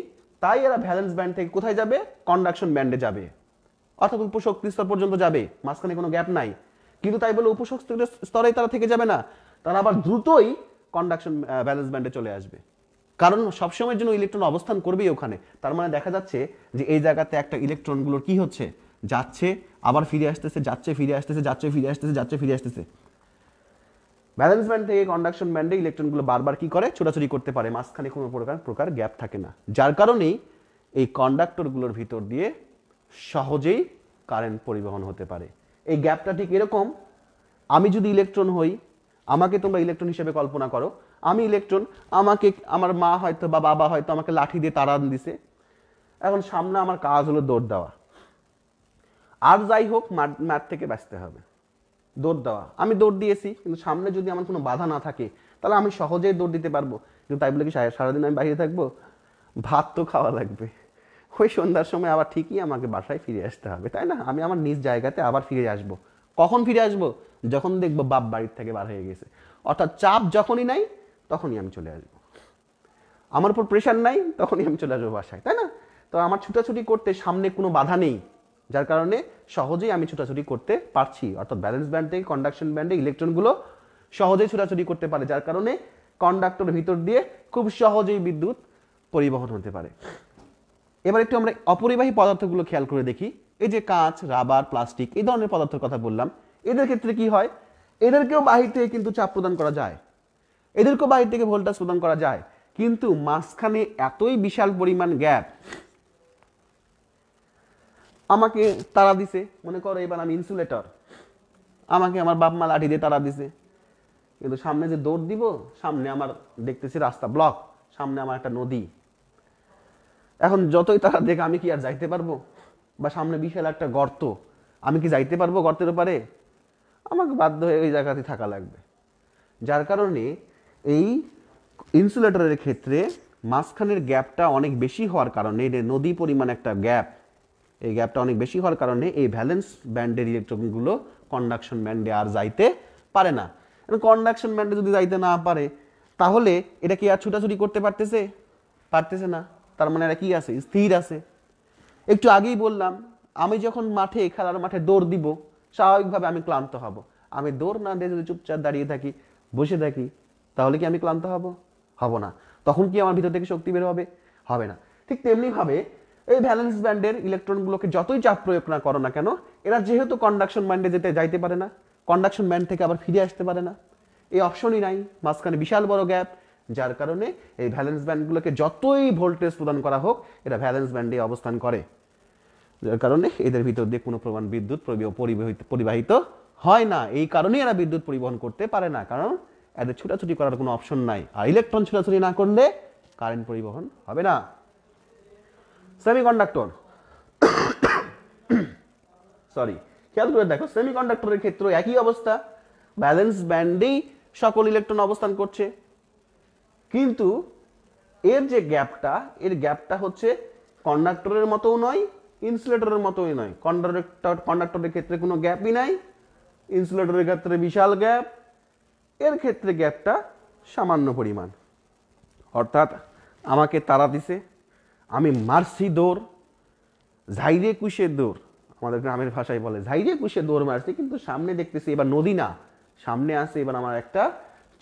তাই এরা ভ্যালেন্স ব্যান্ড থেকে কোথায় যাবে? কন্ডাকশন ব্যান্ডে যাবে, অর্থাৎ উপশক্তি স্তর পর্যন্ত যাবে, মাঝখানে কোনো গ্যাপ নাই। কিন্তু তাই বলে উপশক্তি স্তরে তারা থেকে যাবে না, তারা আবার দ্রুতই কন্ডাকশন ভ্যালেন্স ব্যান্ডে চলে আসবে, কারণ সবসময়ের জন্য ইলেকট্রন অবস্থান করবেই ওখানে। তার মানে দেখা যাচ্ছে যে এই জায়গাতে একটা ইলেকট্রনগুলোর কি হচ্ছে? যাচ্ছে, আবার ফিরে আসতেছে, যাচ্ছে, ফিরে আসতেছে, যাচ্ছে, ফিরে আসতেছে, যাচ্ছে, ফিরে আসতেছে। ভ্যালেন্স ব্যান্ড থেকে কন্ডাকশন ব্যান্ডে ইলেকট্রনগুলো বারবার কি করে? ছোটাছুটি করতে পারে, মাঝখানে কোনো প্রকার গ্যাপ থাকে না, যার কারণেই এই কন্ডাক্টরগুলোর ভিতর দিয়ে সহজেই কারেন্ট পরিবহন হতে পারে। এই গ্যাপটা ঠিক এরকম, আমি যদি ইলেকট্রন হই, আমাকে তোমরা ইলেকট্রন হিসেবে কল্পনা করো, আমি ইলেকট্রন, আমাকে আমার মা হয়তো বা বাবা হয়তো আমাকে লাঠি দিয়ে তাড়ান দিছে, এখন সামনে আমার কাজ হলো দৌড় দেওয়া, আর যাই হোক ম্যাথ থেকে বাঁচতে হবে, দৌড় দেওয়া। আমি দৌড় দিয়েছি, কিন্তু সামনে যদি আমার কোনো বাধা না থাকে, তাহলে আমি সহজেই দৌড় দিতে পারবো। কিন্তু তাই বলে কি সারাদিন আমি বাইরে থাকবো? ভাত তো খাওয়া লাগবে, ওই সন্ধ্যার সময় আবার ঠিকই আমাকে বাসায় ফিরে আসতে হবে, তাই না? আমি আমার নিজ জায়গাতে আবার ফিরে আসবো। কখন ফিরে আসবো? যখন দেখবো বাপ বাড়ির থেকে বার হয়ে গেছে, অর্থাৎ চাপ যখনই নাই তখনই আমি চলে আসবো, আমার উপর প্রেশার নাই তখনই আমি চলে আসবো বাসায়, তাই না? তো আমার ছুটাছুটি করতে সামনে কোনো বাধা নেই, যার কারণে সহজেই আমি ছুটাছুটি করতে পারছি, অর্থাৎ ব্যালেন্স ব্যান্ড থেকে কন্ডাকশন ব্যান্ডে ইলেকট্রনগুলো সহজেই ছুটাছুটি করতে পারে, যার কারণে কন্ডাক্টরের ভিতর দিয়ে খুব সহজেই বিদ্যুৎ পরিবহন হতে পারে। এবার একটু আমরা অপরিবাহী পদার্থগুলো খেয়াল করে দেখি। এই যে কাঁচ, রাবার, প্লাস্টিক, এই ধরনের পদার্থের কথা বললাম, এদের ক্ষেত্রে কি হয়? এদেরকেও বাহির থেকে কিন্তু চাপ প্রদান করা যায়। এদেরকেও বাইরে থেকে ভোল্টেজ প্রদান করা যায়, কিন্তু মাঝখানে এতই বিশাল পরিমাণ গ্যাপ, আমাকে তারা দিছে, মনে করো এবার আমি ইনসুলেটর, আমাকে আমার বাপ মা লাঠি দিয়ে তারা দিছে, কিন্তু সামনে যে দৌড় দিব, সামনে আমার দেখতেছি রাস্তা ব্লক, সামনে আমার একটা নদী। এখন যতই তারা দেখে আমি কি আর যাইতে পারবো? বা সামনে বিশাল একটা গর্ত, আমি কি যাইতে পারবো গর্তের পারে? আমাকে বাধ্য হয়ে ওই জায়গাতে থাকা লাগবে। যার কারণে এই ইনসুলেটরের ক্ষেত্রে মাঝখানের গ্যাপটা অনেক বেশি হওয়ার কারণে, নদী পরিমাণ একটা গ্যাপ, এই গ্যাপটা অনেক বেশি হওয়ার কারণে এই ভ্যালেন্স ব্যান্ডের ইলেকট্রনগুলো কন্ডাকশন ব্যান্ডে আর যাইতে পারে না। কন্ডাকশন ব্যান্ডে যদি যাইতে না পারে, তাহলে এটা কি আর ছুটাছুটি করতে পারতেছে? পারতেছে না। তার মানে এরা কি আছে? স্থির আছে। একটু আগেই বললাম, আমি যখন মাঠে, খেলার মাঠে দৌড় দিব, স্বাভাবিকভাবে আমি ক্লান্ত হব। আমি দৌড় না দিয়ে যদি চুপচাপ দাঁড়িয়ে থাকি, বসে থাকি, তাহলে কি আমি ক্লান্ত হব? হব না। তখন কি আমার ভিতর থেকে শক্তি বের হবে? হবে না। ঠিক তেমনি ভাবে এই ভ্যালেন্স ব্যান্ডের ইলেকট্রনগুলোকে যতই চাপ প্রয়োগ না করো না কেন, এরা যেহেতু কন্ডাকশন ব্যান্ডে যাইতে পারে না, কন্ডাকশন ব্যান্ড থেকে আবার ফিরে আসতে পারে না, এই অপশনই নাই, মাঝখানে বিশাল বড় গ্যাপ। যার কারণে এই ভ্যালেন্স ব্যান্ডগুলোকে যতই ভোল্টেজ প্রদান করা হোক, এরা ভ্যালেন্স ব্যান্ডে অবস্থান করে। যার কারণে এদের ভিতর দিয়ে কোনো প্রমাণ বিদ্যুৎ পরিবাহিত হয় না। এই কারণেই এরা বিদ্যুৎ পরিবহন করতে পারে না, কারণ এদের ছুটাছুটি করার কোনো অপশন নাই। আর ইলেকট্রন ছুটাছুটি না করলে কারেন্ট পরিবহন হবে না। সেমিকন্ডাক্টর, সরি, খেয়াল করে দেখো, সেমিকন্ডাক্টরের ক্ষেত্রে একই অবস্থা, ভ্যালেন্স ব্যান্ডেই সকল ইলেকট্রন অবস্থান করছে, কিন্তু এর যে গ্যাপটা, এর গ্যাপটা হচ্ছে কন্ডাক্টরের মতও নয়, ইনসুলেটরের মতোই নয়। কন্ডাক্টরের ক্ষেত্রে কোনো গ্যাপই নাই, ইনসুলেটরের ক্ষেত্রে বিশাল গ্যাপ, এর ক্ষেত্রে গ্যাপটা সামান্য পরিমাণ। অর্থাৎ আমাকে তারা দিছে, আমি মারছি দৌড়, ঝাইরে কুশে দৌড়, আমাদের গ্রামের ভাষায় বলে ঝাইরে কুশে দৌড় মারছি, কিন্তু সামনে দেখতেছি এবার নদী না, সামনে আছে এবার আমার একটা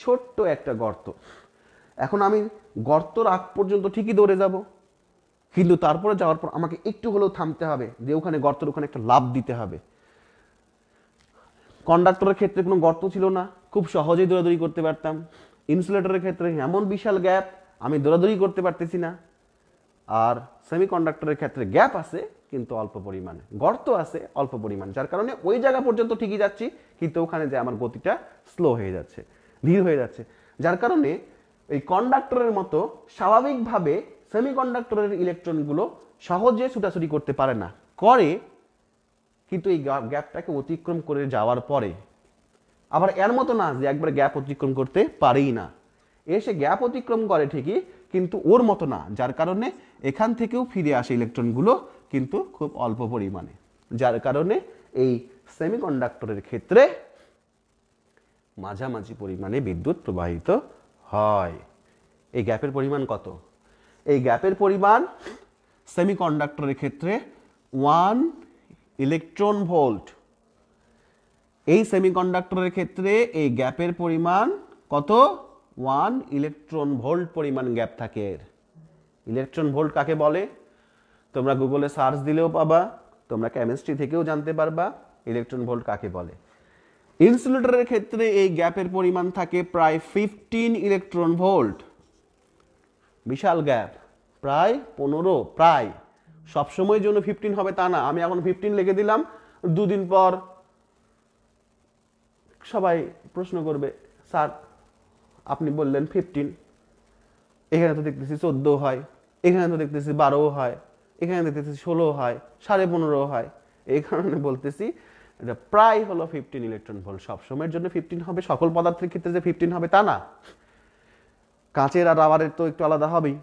ছোট্ট একটা গর্ত। এখন আমি গর্তর আগ পর্যন্ত ঠিকই দৌড়ে যাব, কিন্তু তারপরে যাওয়ার পর আমাকে একটু হলেও থামতে হবে, যে ওখানে গর্তের ওখানে একটা লাফ দিতে হবে। কন্ডাক্টরের ক্ষেত্রে কোনো গর্ত ছিল না, খুব সহজেই দৌড়াদৌড়ি করতে পারতাম। ইনসুলেটরের ক্ষেত্রে এমন বিশাল গ্যাপ, আমি দৌড়াদৌড়ি করতে পারতেছি না। আর সেমিকন্ডাক্টরের ক্ষেত্রে গ্যাপ আছে কিন্তু অল্প পরিমাণে, গর্ত আছে অল্প পরিমাণ, যার কারণে ওই জায়গা পর্যন্ত ঠিকই যাচ্ছি, কিন্তু ওখানে যে আমার গতিটা স্লো হয়ে যাচ্ছে, ধীর হয়ে যাচ্ছে। যার কারণে এই কন্ডাক্টরের মতো স্বাভাবিকভাবে সেমিকন্ডাক্টরের ইলেকট্রনগুলো সহজে ছুটাছুটি করতে পারে না, করে, কিন্তু এই গ্যাপটাকে অতিক্রম করে যাওয়ার পরে আবার এর মতো না যে একবার গ্যাপ অতিক্রম করতে পারেই না, এসে গ্যাপ অতিক্রম করে ঠিকই, কিন্তু ওর মতো না। যার কারণে এখান থেকেও ফিরে আসে ইলেকট্রনগুলো, কিন্তু খুব অল্প পরিমাণে। যার কারণে এই সেমিকন্ডাক্টরের ক্ষেত্রে মাঝামাঝি পরিমাণে বিদ্যুৎ প্রবাহিত হয়। এই গ্যাপের পরিমাণ কত? এই গ্যাপের পরিমাণ সেমিকন্ডাক্টরের ক্ষেত্রে 1 ইলেকট্রন ভোল্ট। এই সেমিকন্ডাক্টরের ক্ষেত্রে এই গ্যাপের পরিমাণ কত? 1 ইলেকট্রন ভোল্ট পরিমাণ গ্যাপ থাকে। ইলেকট্রন ভোল্ট কাকে বলে? তোমরা গুগলে সার্চ দিলেও পাবা, তোমরা কেমিস্ট্রি থেকেও জানতে পারবা ইলেকট্রন ভোল্ট কাকে বলে। ইনসুলেটরের ক্ষেত্রে এই গ্যাপের পরিমাণ থাকে প্রায় 15 ইলেকট্রন ভোল্ট। বিশাল গ্যাপ, প্রায় 15, প্রায় সবসময়ের জন্য 15 হবে তা না। আমি এখন 15 লিখে দিলাম, দুদিন পর সবাই প্রশ্ন করবে, স্যার আপনি বললেন 15, এখানে তো দেখতেছি 14 হয়, এখানে তো দেখতেছি 12 হয়, এখানে দেখতেছি 16 হয়, 15.5 হয়। এই কারণে বলতেছি এটা প্রায় হলো 15 ইলেকট্রন ভোল্ট। সবসময়ের জন্য 15 হবে, সকল পদার্থের ক্ষেত্রে যে 15 হবে তা না, কাঁচের আর রাবারের তো একটু আলাদা হবেই,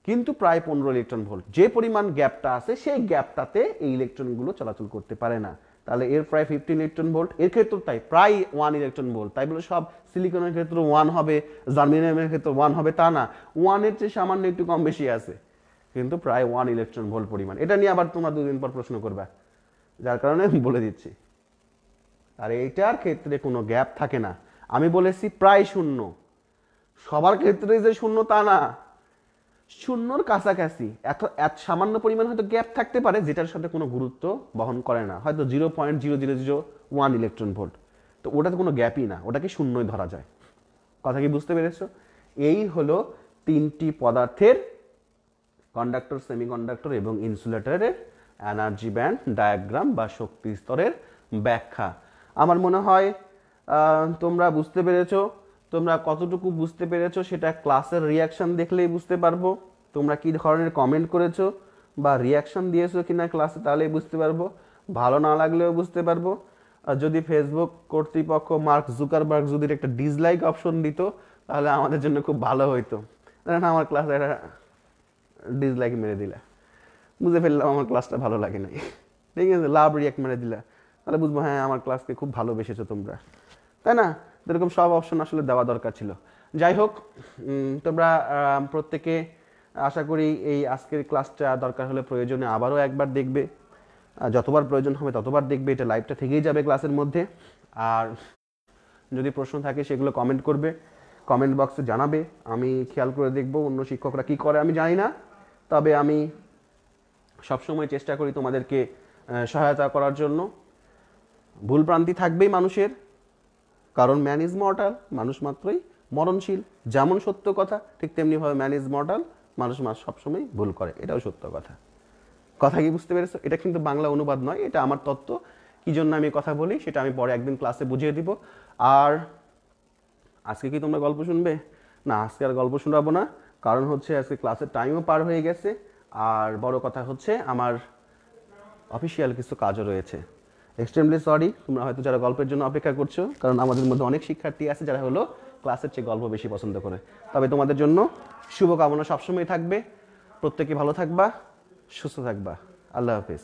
কিন্তু প্রায় 15 ইলেকট্রন ভোল্ট। যে পরিমাণ গ্যাপটা আছে সেই গ্যাপটাতে এই ইলেকট্রনগুলো চলাচল করতে পারে না। তাহলে এর প্রায় 15 ইলেকট্রন ভোল্ট, এর ক্ষেত্রে তাই প্রায় 1 ইলেকট্রন ভোল্ট। তাই বলে সব সিলিকনের ক্ষেত্রে 1 হবে, জার্মেনিয়ামের ক্ষেত্রে 1 হবে তা না, 1 এর চেয়ে সামান্য একটু কম বেশি আছে, কিন্তু প্রায় 1 ইলেকট্রন ভোল্ট পরিমাণ। এটা নিয়ে আবার তোমরা দুদিন পর প্রশ্ন করবে, যার কারণে বলে দিচ্ছি। আর এইটার ক্ষেত্রে কোনো গ্যাপ থাকে না। আমি বলেছি প্রায় শূন্য, সবার ক্ষেত্রে যে শূন্য তা না, শূন্যর কাছাকাছি এত সামান্য পরিমাণ হয়তো গ্যাপ থাকতে পারে, যেটার সাথে কোনো গুরুত্ব বহন করে না, হয়তো 0.0001 ইলেকট্রন ভোল্ট, তো ওটাতে কোনো গ্যাপই না, ওটাকে শূন্যই ধরা যায়। কথা কি বুঝতে পেরেছো? এই হলো তিনটি পদার্থের, কন্ডাক্টর, সেমিকন্ডাক্টর এবং ইনসুলেটরের এনার্জি ব্যান্ড ডায়াগ্রাম বা শক্তি স্তরের ব্যাখ্যা। আমার মনে হয় তোমরা বুঝতে পেরেছো। তোমরা কতটুকু বুঝতে পেরেছো সেটা ক্লাসের রিয়াকশন দেখলেই বুঝতে পারবো। তোমরা কি ধরনের কমেন্ট করেছো বা রিয়াকশন দিয়েছো কিনা ক্লাসে, তাহলেই বুঝতে পারবো। ভালো না লাগলেও বুঝতে পারবো। আর যদি ফেসবুক কর্তৃপক্ষ মার্ক জুকারবার্গ যদি একটা ডিসলাইক অপশন দিত, তাহলে আমাদের জন্য খুব ভালো হইতো। না, আমার ক্লাসে একটা ডিসলাইক মেরে দিলা, বুঝে ফেললাম আমার ক্লাসটা ভালো লাগে নাই। ঠিক আছে, লাভ রিয়াক্ট মেরে দিলা, তাহলে বুঝবো হ্যাঁ আমার ক্লাসকে খুব ভালোবেসেছো তোমরা, তাই না? এরকম সব অপশন আসলে দেওয়া দরকার ছিল। যাই হোক, তোমরা প্রত্যেকে আশা করি এই আজকের ক্লাসটা দরকার হলে প্রয়োজনে আবারও একবার দেখবে। যতবার প্রয়োজন হবে ততবার দেখবে, এটা লাইভটা থেকেই যাবে ক্লাসের মধ্যে। আর যদি প্রশ্ন থাকে সেগুলো কমেন্ট করবে, কমেন্ট বক্সে জানাবে, আমি খেয়াল করে দেখব অন্য শিক্ষকরা কি করে আমি জানি না, তবে আমি সবসময় চেষ্টা করি তোমাদেরকে সহায়তা করার জন্য। ভুলভ্রান্তি থাকবেই মানুষের, কারণ ম্যান ইজ মর্টাল, মানুষ মাত্রই মরণশীল। যেমন সত্য কথা, ঠিক তেমনিভাবে ম্যান ইজ মর্টাল, মানুষ সবসময় ভুল করে, এটাও সত্য কথা। কথা কি বুঝতে পেরেছো? এটা কিন্তু বাংলা অনুবাদ নয়, এটা আমার তত্ত্ব। কি জন্য আমি কথা বলি সেটা আমি পরে একদিন ক্লাসে বুঝিয়ে দিব। আর আজকে কি তোমরা গল্প শুনবে? না, আজকে আর গল্প শোনাবো না, কারণ হচ্ছে আজকে ক্লাসের টাইমও পার হয়ে গেছে। আর বড় কথা হচ্ছে আমার অফিসিয়াল কিছু কাজও রয়েছে। এক্সট্রিমলি সরি, তোমরা হয়তো যারা গল্পের জন্য অপেক্ষা করছো, কারণ আমাদের মধ্যে অনেক শিক্ষার্থী আছে যারা হলো ক্লাসের চেয়ে গল্প বেশি পছন্দ করে। তবে তোমাদের জন্য শুভকামনা সবসময় থাকবে। প্রত্যেকে ভালো থাকবা, সুস্থ থাকবা। আল্লাহ হাফিজ।